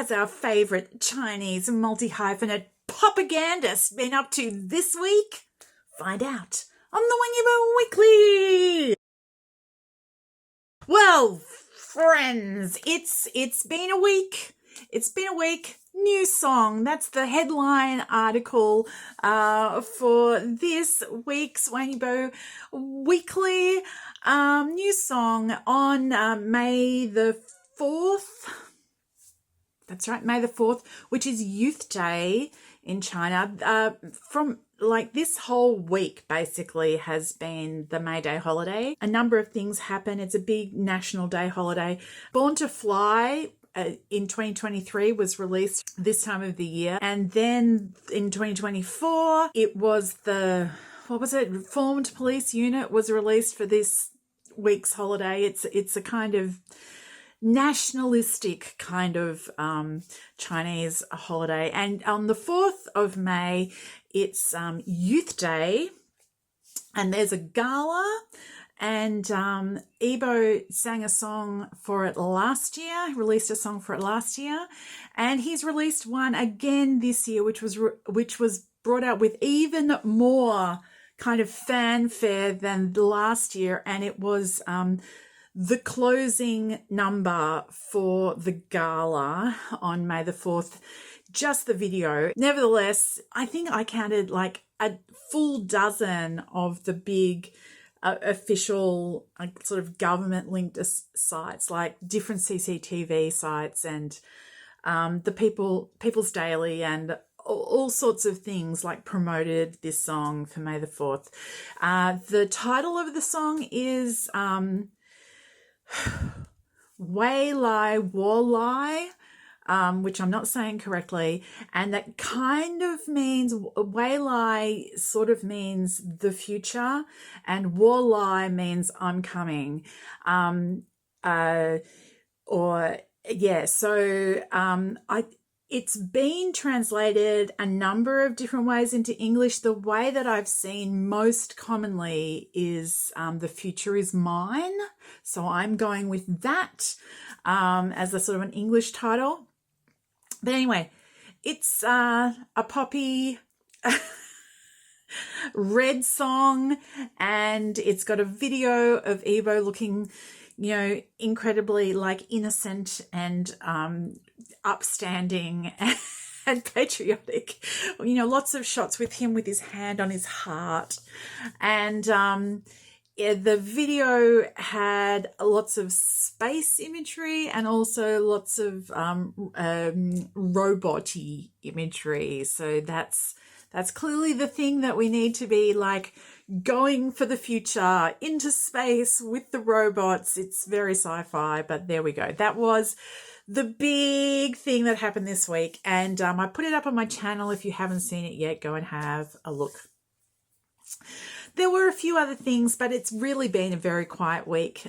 has our favourite Chinese multi-hyphenate popagandist been up to this week? Find out on the YIBO Weekly. Well, friends, it's been a week. It's been a week. New song. That's the headline article for this week's YIBO Weekly. New song on May the 4th. That's right, May the 4th, which is Youth Day in China. From like this whole week basically has been the May Day holiday. A number of things happen. It's a big national day holiday. Born to Fly in 2023 was released this time of the year. And then in 2024, it was Formed Police Unit was released for this week's holiday. It's a kind of nationalistic kind of Chinese holiday. And on the 4th of May, it's Youth Day, and there's a gala, and YIBO sang a song for it last year, released a song for it last year, and he's released one again this year, which was brought out with even more kind of fanfare than last year, and it was the closing number for the gala on May the 4th, just the video. Nevertheless, I think I counted like a full dozen of the big official sort of government-linked sites, like different CCTV sites and the People's Daily and all sorts of things like promoted this song for May the 4th. The title of the song is Wei Lai Wo Lai, which I'm not saying correctly, and that kind of means Wei Lai sort of means the future, and Wo Lai means I'm coming. It's been translated a number of different ways into English. The way that I've seen most commonly is the future is mine. So I'm going with that as a sort of an English title. But anyway, it's a poppy red song, and it's got a video of YIBO looking, incredibly like innocent and upstanding and patriotic. Lots of shots with him with his hand on his heart. And the video had lots of space imagery and also lots of robot-y imagery. So that's clearly the thing that we need to be like going for the future, into space with the robots. It's very sci-fi, but there we go. That was the big thing that happened this week. And I put it up on my channel. If you haven't seen it yet, go and have a look. There were a few other things, but it's really been a very quiet week.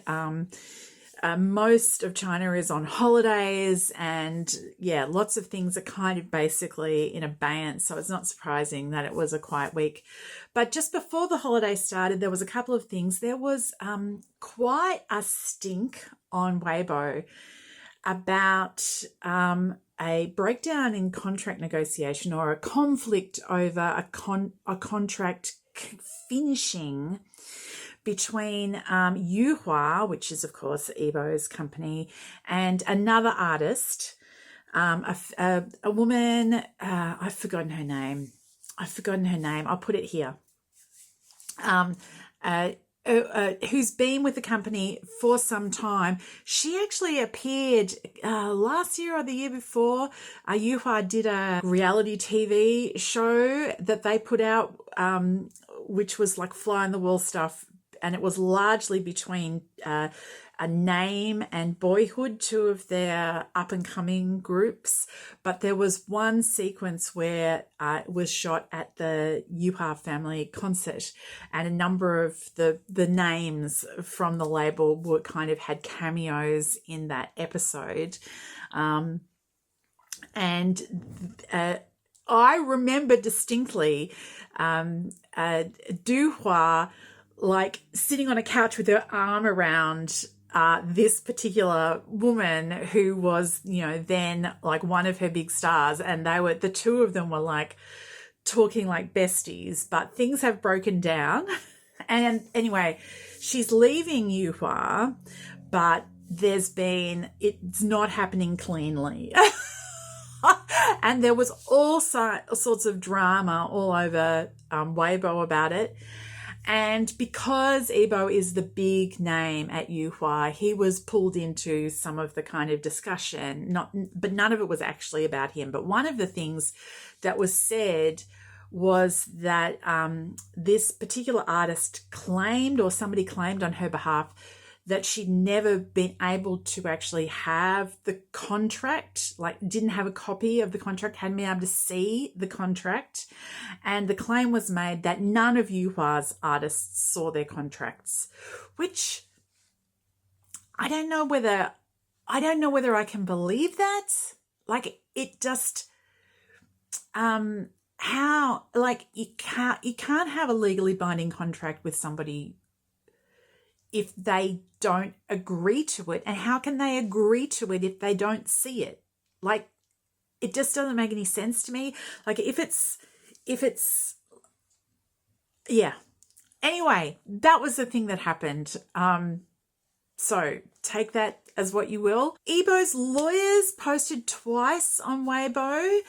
Most of China is on holidays, and yeah, lots of things are kind of basically in abeyance. So it's not surprising that it was a quiet week. But just before the holiday started, there was a couple of things. There was quite a stink on Weibo about a breakdown in contract negotiation, or a conflict over a contract finishing between YUEHUA, which is of course YIBO's company, and another artist, a woman. I've forgotten her name. I'll put it here. Who's been with the company for some time. She actually appeared last year or the year before. YUEHUA did a reality TV show that they put out, which was like fly on the wall stuff, and it was largely between a Name and Boyhood, two of their up-and-coming groups. But there was one sequence where it was shot at the YUEHUA family concert, and a number of the names from the label were kind of had cameos in that episode. I remember distinctly YUEHUA like sitting on a couch with her arm around this particular woman who was, then like one of her big stars, and the two of them were like talking like besties, but things have broken down. And anyway, she's leaving YUEHUA, but it's not happening cleanly. And there was all sorts of drama all over Weibo about it. And because YIBO is the big name at YUEHUA, he was pulled into some of the kind of discussion, but none of it was actually about him. But one of the things that was said was that this particular artist claimed, or somebody claimed on her behalf, that she'd never been able to actually have the contract, like didn't have a copy of the contract, hadn't been able to see the contract. And the claim was made that none of YUEHUA's artists saw their contracts, which I don't know whether I can believe that. Like, it just, how, like, you can't have a legally binding contract with somebody if they don't agree to it. And how can they agree to it if they don't see it? Like, it just doesn't make any sense to me. Like, if it's yeah. Anyway, that was the thing that happened. So take that as what you will. YIBO's lawyers posted twice on Weibo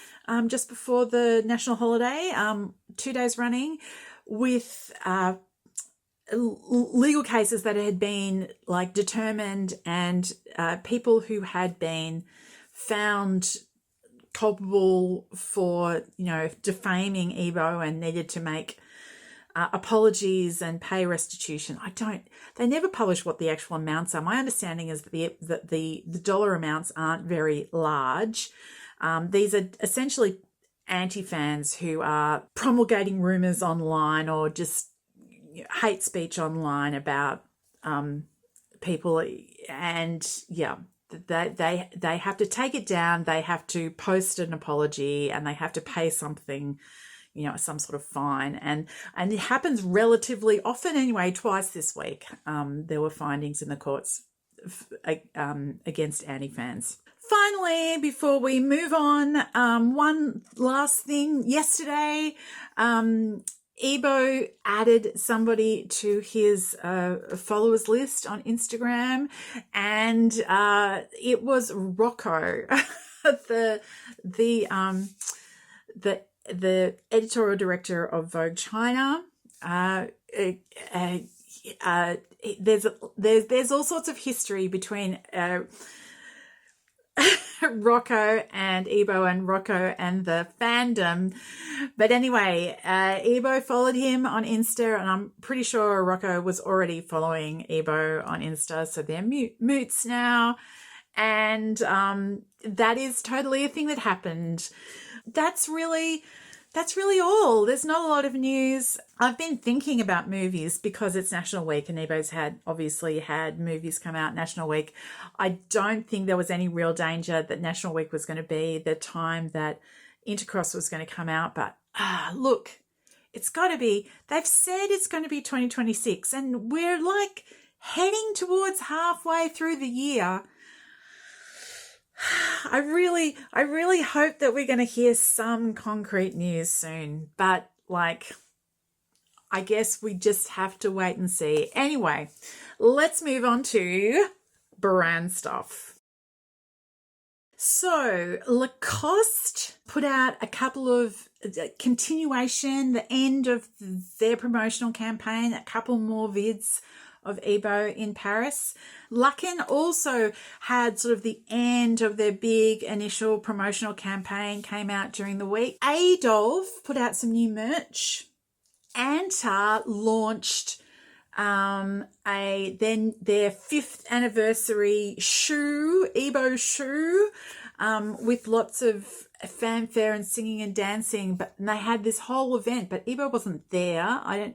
just before the national holiday, 2 days running, with legal cases that had been like determined, and people who had been found culpable for, defaming YIBO and needed to make apologies and pay restitution. They never publish what the actual amounts are. My understanding is that the dollar amounts aren't very large. These are essentially anti-fans who are promulgating rumors online or just hate speech online about people, and they have to take it down. They have to post an apology, and they have to pay something, some sort of fine, and it happens relatively often anyway. Twice this week there were findings in the courts against anti-fans. Finally, before we move on, one last thing. Yesterday, YIBO added somebody to his followers list on Instagram, and it was Rocco, the editorial director of Vogue China. There's all sorts of history between Rocco and YIBO, and Rocco and the fandom. But anyway, YIBO followed him on Insta, and I'm pretty sure Rocco was already following YIBO on Insta, so they're moots now. And that is totally a thing that happened. That's really all. There's not a lot of news. I've been thinking about movies because it's National Week, and YIBO's obviously had movies come out National Week. I don't think there was any real danger that National Week was going to be the time that Intercross was going to come out. But look, it's got to be. They've said it's going to be 2026, and we're like heading towards halfway through the year. I really hope that we're going to hear some concrete news soon, but I guess we just have to wait and see. Anyway, let's move on to brand stuff. So Lacoste put out a couple of continuation, the end of their promotional campaign, a couple more vids of YIBO in Paris. Luckin also had sort of the end of their big initial promotional campaign, came out during the week. Adolf put out some new merch. Anta launched their 5th anniversary shoe, YIBO shoe, with lots of fanfare and singing and dancing. And they had this whole event, but YIBO wasn't there.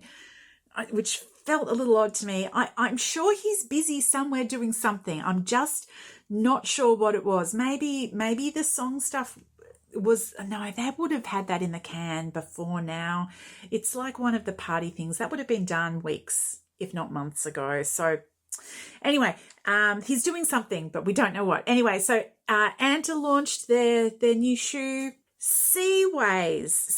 Which felt a little odd to me. I'm sure he's busy somewhere doing something. I'm just not sure what it was. Maybe the song stuff was, no, they would have had that in the can before now. It's like one of the party things that would have been done weeks, if not months ago. So Anyway, he's doing something, but we don't know what. Anyway, so Anta launched their new shoe. Seaways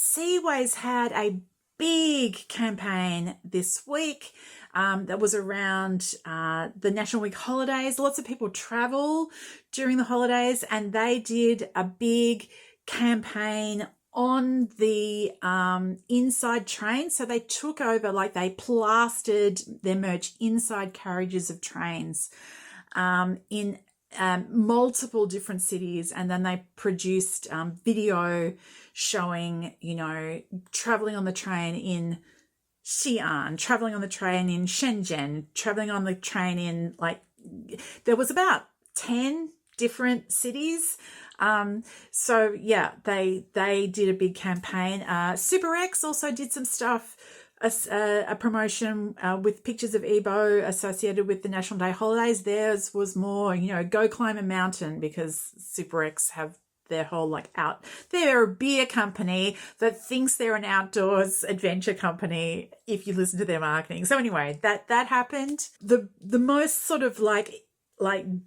had a big campaign this week that was around the National Week holidays. Lots of people travel during the holidays, and they did a big campaign on the inside train. So they took over, like they plastered their merch inside carriages of trains in multiple different cities, and then they produced video showing, you know, traveling on the train in Xi'an, traveling on the train in Shenzhen, traveling on the train in, like, there was about 10 different cities. So yeah, they did a big campaign. Super X also did some stuff, a promotion with pictures of YIBO associated with the National Day holidays. Theirs was more, you know, go climb a mountain, because Super X have their whole, like, they're a beer company that thinks they're an outdoors adventure company if you listen to their marketing. So anyway, that happened. The most sort of like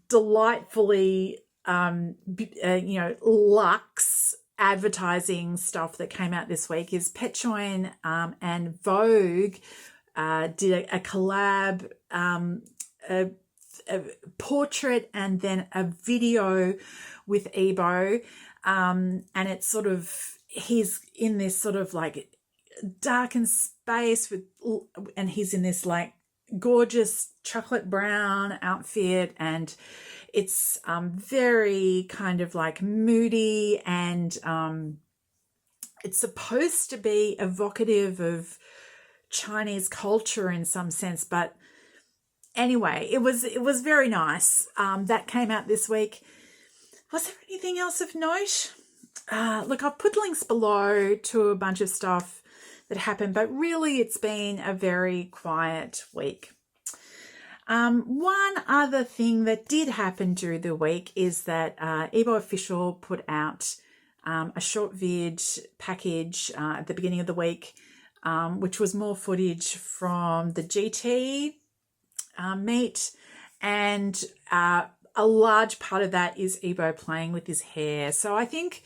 delightfully you know, luxe advertising stuff that came out this week is Pechoin and Vogue did a collab, a portrait and then a video with YIBO, and it's sort of, he's in this sort of like darkened space and he's in this like gorgeous chocolate brown outfit, and it's very kind of like moody, and it's supposed to be evocative of Chinese culture in some sense. But anyway, it was very nice. That came out this week. Was there anything else of note? Look, I've put links below to a bunch of stuff that happened, but really it's been a very quiet week. One other thing that did happen during the week is that YIBO-OFFICIAL put out a short vid package at the beginning of the week, which was more footage from the GT meet, and a large part of that is YIBO playing with his hair. So I think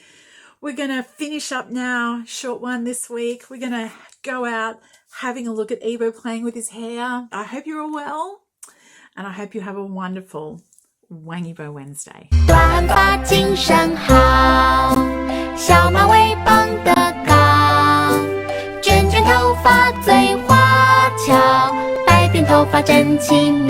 we're going to finish up now, short one this week. We're going to go out having a look at YIBO playing with his hair. I hope you're all well, and I hope you have a wonderful Wang YIBO Wednesday. 短发精神好，小马尾绑得高，卷卷头发最花俏，白点头发真奇妙。